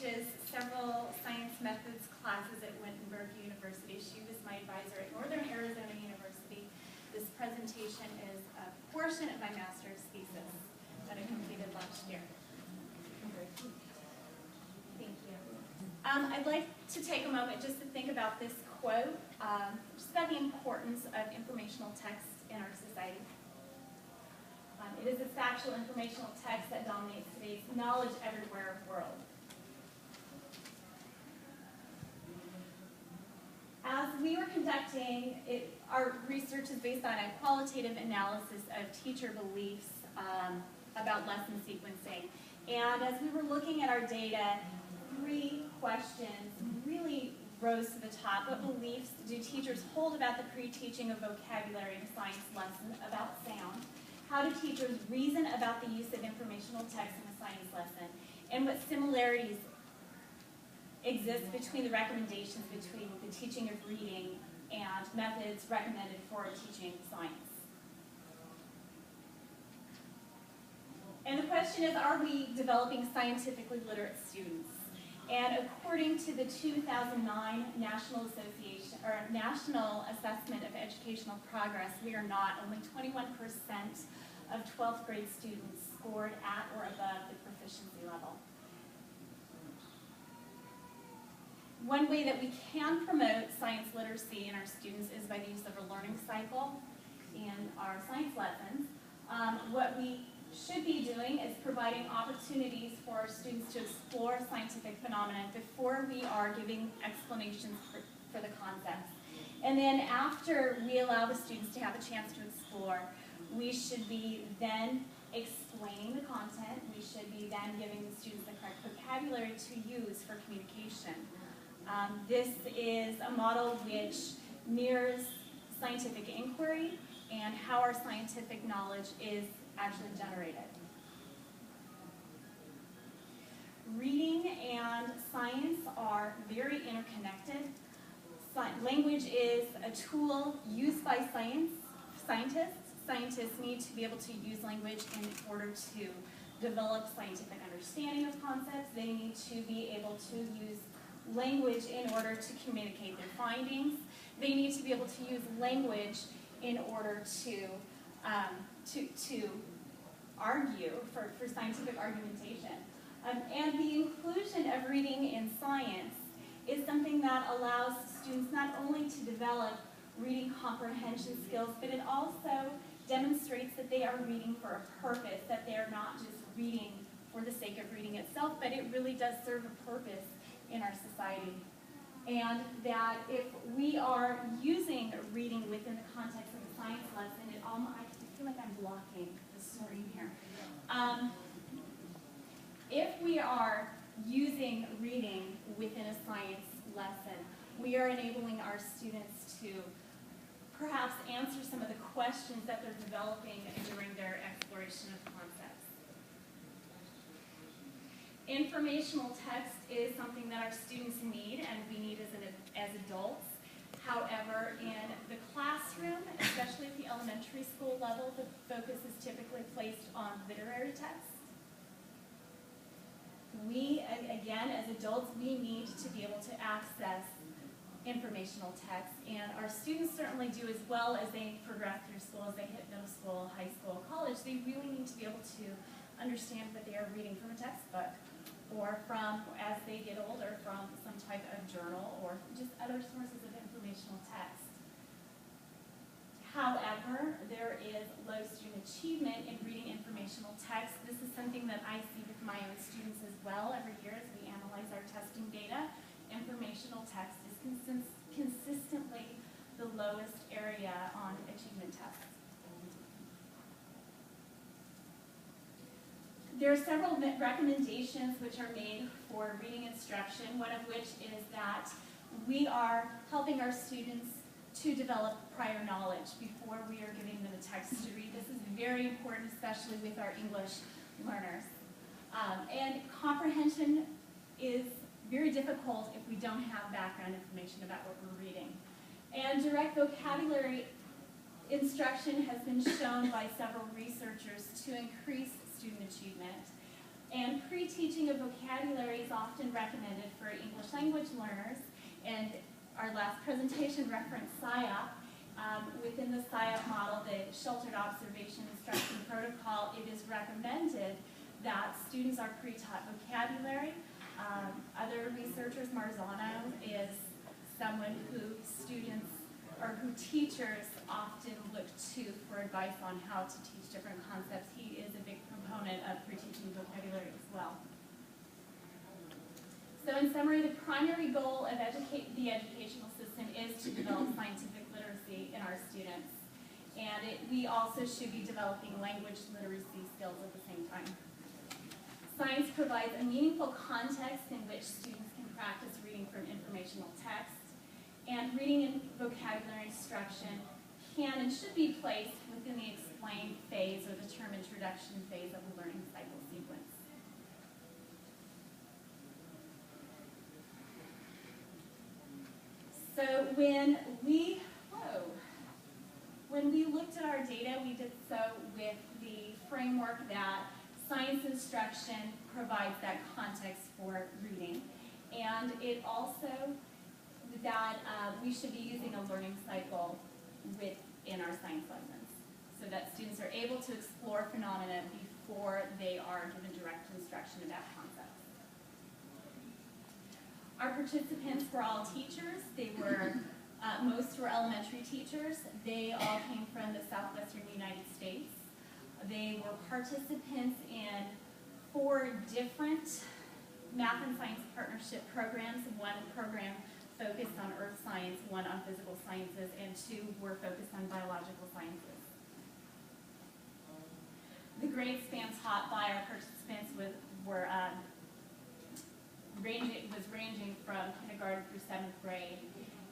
teaches several science methods classes at Wittenberg University. She was my advisor at Northern Arizona University. This presentation is a portion of my master's thesis that I completed last year. Thank you. I'd like to take a moment just to think about this quote, just about the importance of informational text in our society. It is this factual informational text that dominates today's knowledge everywhere world. As we were conducting it, our research is based on a qualitative analysis of teacher beliefs about lesson sequencing. And as we were looking at our data, 3 questions really rose to the top. What beliefs do teachers hold about the pre-teaching of vocabulary in a science lesson about sound? How do teachers reason about the use of informational text in a science lesson? And what similarities exist between the recommendations between the teaching of reading and methods recommended for teaching science? And the question is, are we developing scientifically literate students? And according to the 2009 National Assessment of Educational Progress, we are not. Only 21% of 12th grade students scored at or above the proficiency level. One way that we can promote science literacy in our students is by the use of a learning cycle in our science lessons. What we should be doing is providing opportunities for our students to explore scientific phenomena before we are giving explanations for the concepts. And then after we allow the students to have a chance to explore, we should be then explaining the content. We should be then giving the students the correct vocabulary to use for communication. This is a model which mirrors scientific inquiry and how our scientific knowledge is actually generated. Reading and science are very interconnected. Language is a tool used by scientists. Scientists need to be able to use language in order to develop scientific understanding of concepts. They need to be able to use language in order to communicate their findings. They need to be able to use language in order to argue for scientific argumentation. And the inclusion of reading in science is something that allows students not only to develop reading comprehension skills, but it also demonstrates that they are reading for a purpose, that they are not just reading for the sake of reading itself, but it really does serve a purpose in our society. And that if we are using reading within the context of a science lesson, I feel like I'm blocking the screen here. If we are using reading within a science lesson, we are enabling our students to perhaps answer some of the questions that they're developing during their exploration of concepts. Informational text is something that our students need and we need as adults. However, in the classroom, especially at the elementary school level, the focus is typically placed on literary text. We, again, as adults, we need to be able to access informational text, and our students certainly do as well as they progress through school, as they hit middle school, high school, college. They really need to be able to understand that they are reading from a textbook, or from, as they get older, from some type of journal, or just other sources of informational text. However, there is low student achievement in reading informational text. This is something that I see with my own students as well every year as we analyze our testing data. Informational text is consistently the lowest area on achievement tests. There are several recommendations which are made for reading instruction, one of which is that we are helping our students to develop prior knowledge before we are giving them a text to read. This is very important, especially with our English learners. And comprehension is very difficult if we don't have background information about what we're reading. And direct vocabulary instruction has been shown by several researchers to increase student achievement. And pre-teaching of vocabulary is often recommended for English language learners. And our last presentation referenced SIOP. Within the SIOP model, the Sheltered Observation Instruction Protocol, it is recommended that students are pre-taught vocabulary. Other researchers, Marzano is someone who students or who teachers often look to for advice on how to teach different concepts. He is a big proponent of pre-teaching vocabulary as well. So in summary, the primary goal of the educational system is to develop scientific literacy in our students. And we also should be developing language literacy skills at the same time. Science provides a meaningful context in which students can practice reading from informational text. And reading and vocabulary instruction can and should be placed within the explain phase or the term introduction phase of the learning cycle sequence. So when we looked at our data, we did so with the framework that science instruction provides that context for reading. And it also that we should be using a learning cycle within our science lessons so that students are able to explore phenomena before they are given direct instruction about concepts. Our participants were all teachers. They were, most were elementary teachers. They all came from the southwestern United States. They were participants in 4 different math and science partnership programs. One program focused on earth science, 1 on physical sciences, and 2 were focused on biological sciences. The grade span taught by our participants was ranging from kindergarten through 7th grade,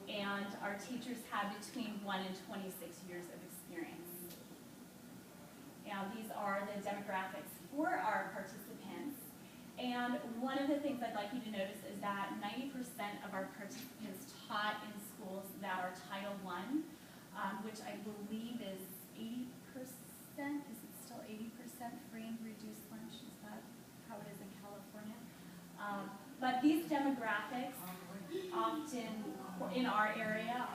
and our teachers had between 1 and 26 years of experience. Now, these are the demographics for our participants. And one of the things I'd like you to notice is that 90% of our participants taught in schools that are Title I, which I believe is 80%. Is it still 80% free and reduced lunch? Is that how it is in California? But these demographics often, in our area,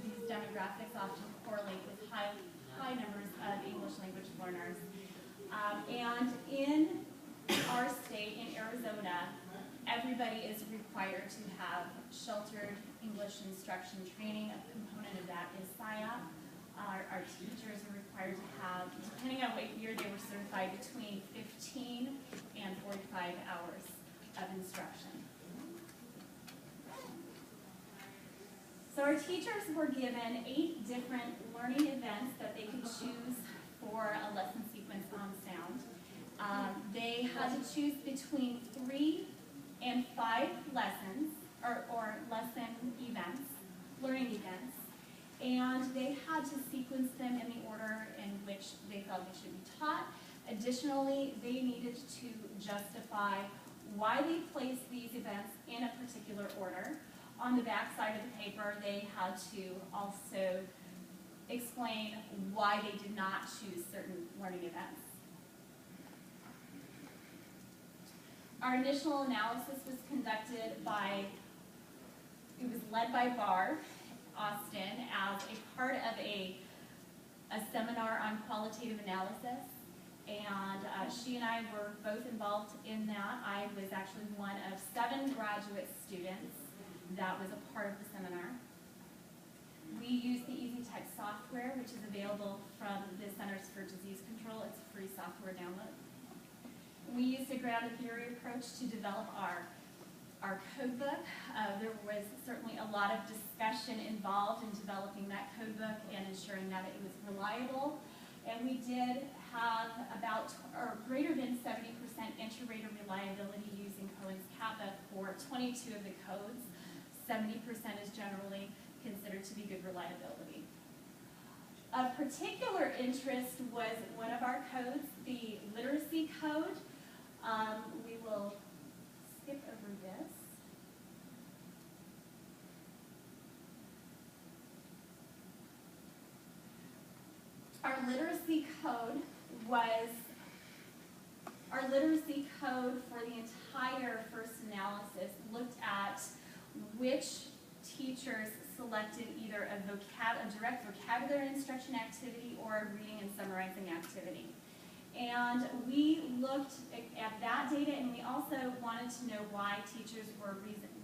these demographics often correlate with high numbers of English language learners. And in our state, in Arizona, everybody is required to have sheltered English instruction training. A component of that is SIOP. Our teachers are required to have, depending on what year they were certified, between 15 and 45 hours of instruction. So our teachers were given 8 different learning events that they could choose for a lesson sequence on sound. They had to choose between 3 and 5 lessons, or lesson events, learning events, and they had to sequence them in the order in which they felt they should be taught. Additionally, they needed to justify why they placed these events in a particular order. On the back side of the paper, they had to also explain why they did not choose certain learning events. Our initial analysis was conducted it was led by Barb Austin as a part of a seminar on qualitative analysis. And she and I were both involved in that. I was actually one of 7 graduate students that was a part of the seminar. We used the EasyText software, which is available from the Centers for Disease Control. It's a free software download. We used a grounded theory approach to develop our code book. There was certainly a lot of discussion involved in developing that code book and ensuring that it was reliable. And we did have greater than 70% inter-rater reliability using Cohen's Kappa for 22 of the codes. 70% is generally considered to be good reliability. Of particular interest was one of our codes, the literacy code. We will skip over this. Our literacy code was Our literacy code for the entire first analysis looked at which teachers selected either a direct vocabulary instruction activity or a reading and summarizing activity. And we looked at that data, and we also wanted to know why teachers were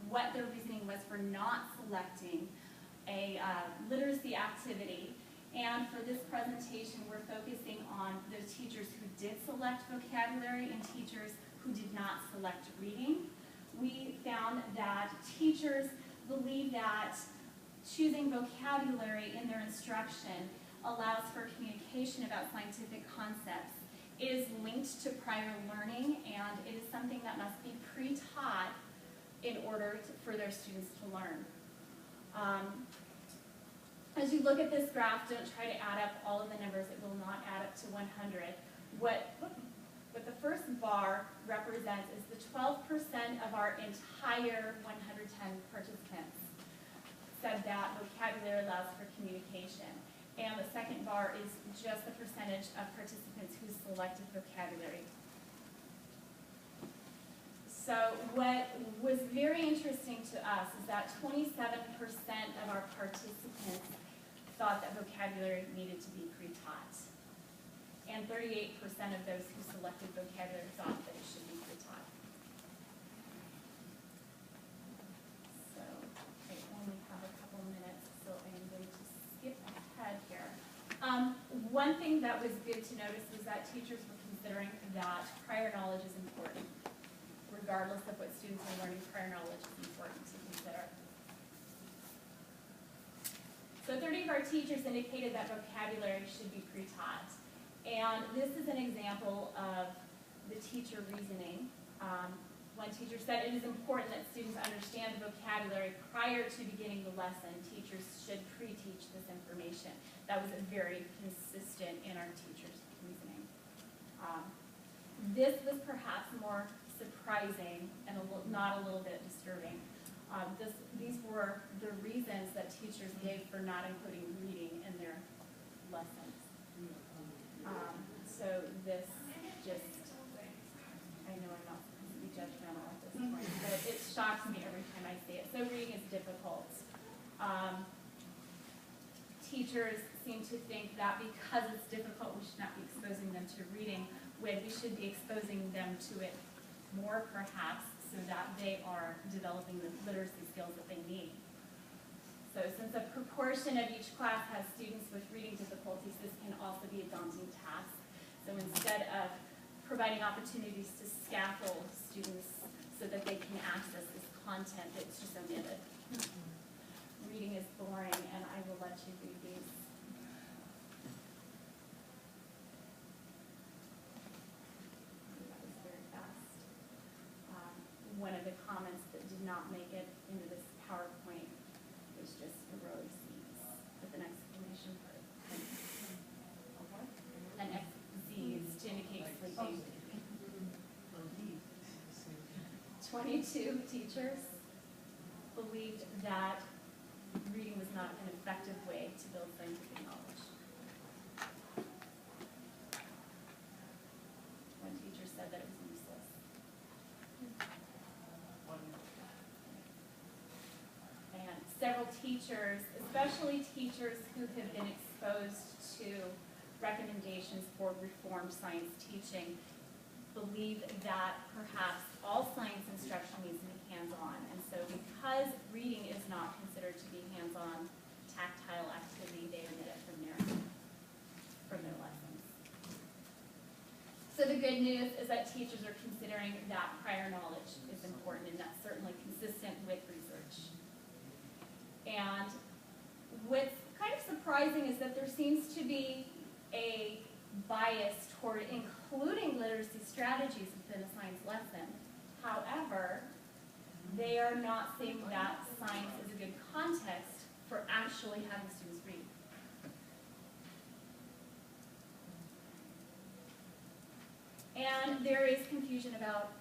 what their reasoning was for not selecting a literacy activity. And for this presentation, we're focusing on those teachers who did select vocabulary and teachers who did not select reading. We found that teachers believe that choosing vocabulary in their instruction allows for communication about scientific concepts. It is linked to prior learning, and it is something that must be pre-taught in order for their students to learn. As you look at this graph, don't try to add up all of the numbers. It will not add up to 100. What the first bar represents is the 12% of our entire 110 participants said that vocabulary allows for communication. And the second bar is just the percentage of participants who selected vocabulary. So what was very interesting to us is that 27% of our participants thought that vocabulary needed to be pre-taught. And 38% of those who selected vocabulary thought that it should be pre-taught. So I only have a couple minutes, so I am going to skip ahead here. One thing that was good to notice was that teachers were considering that prior knowledge is important. Regardless of what students are learning, prior knowledge is important to consider. So 30 of our teachers indicated that vocabulary should be pre-taught. And this is an example of the teacher reasoning. One teacher said it is important that students understand the vocabulary prior to beginning the lesson. Teachers should pre-teach this information. That was very consistent in our teachers' reasoning. This was perhaps more surprising and not a little bit disturbing. These were the reasons that teachers gave for not including reading in their lessons. So this just, I know I'm not supposed to be judgmental at this point, but it shocks me every time I see it. So reading is difficult. Teachers seem to think that because it's difficult, we should not be exposing them to reading, when we should be exposing them to it more perhaps, so that they are developing the literacy skills that they need. So since a proportion of each class has students with reading difficulties, this can also be a daunting task. So instead of providing opportunities to scaffold students so that they can access this content, it's just omitted. Reading is boring, and I will let you read these. That was very fast. One of the comments that did not make it into this PowerPoint was just a row of C's with an exclamation mark. An X, Z's to indicate sleeping. 22 teachers believed that reading was not an effective way to build scientific knowledge. One teacher said that it was useless. And several teachers, especially teachers who have been exposed to recommendations for reformed science teaching, believe that perhaps all science instruction needs to be hands-on. And so because reading is not considered to be hands-on tactile activity, they omit it from their lessons. So the good news is that teachers are considering that prior knowledge is important, and that's certainly consistent with research. And what's kind of surprising is that there seems to be a bias toward including literacy strategies within a science lesson. However, they are not saying that science is a good context for actually having students read. And there is confusion about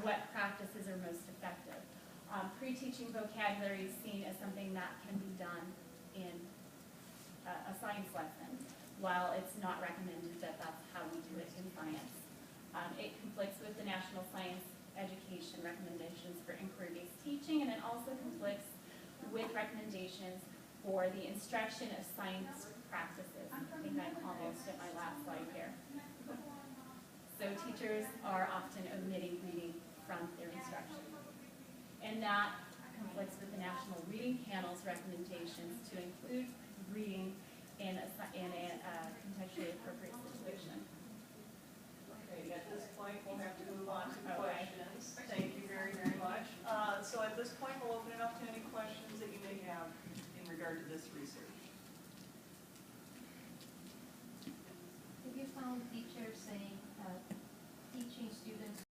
what practices are most effective. Pre-teaching vocabulary is seen as something that can be done in a science lesson, while it's not recommended that that's how we do it in science. It conflicts with the National Science Education recommendations for inquiry-based teaching, and it also conflicts with recommendations for the instruction of science practices. I think I'm almost at my last slide here. So teachers are often omitting reading from their instruction. And that conflicts with the National Reading Panel's recommendations to include reading in a contextually appropriate situation. Okay, at this point, we'll have to move on to questions. Thank you very, very much. So at this point, we'll open it up to any questions that you may have in regard to this research. Have you found teachers saying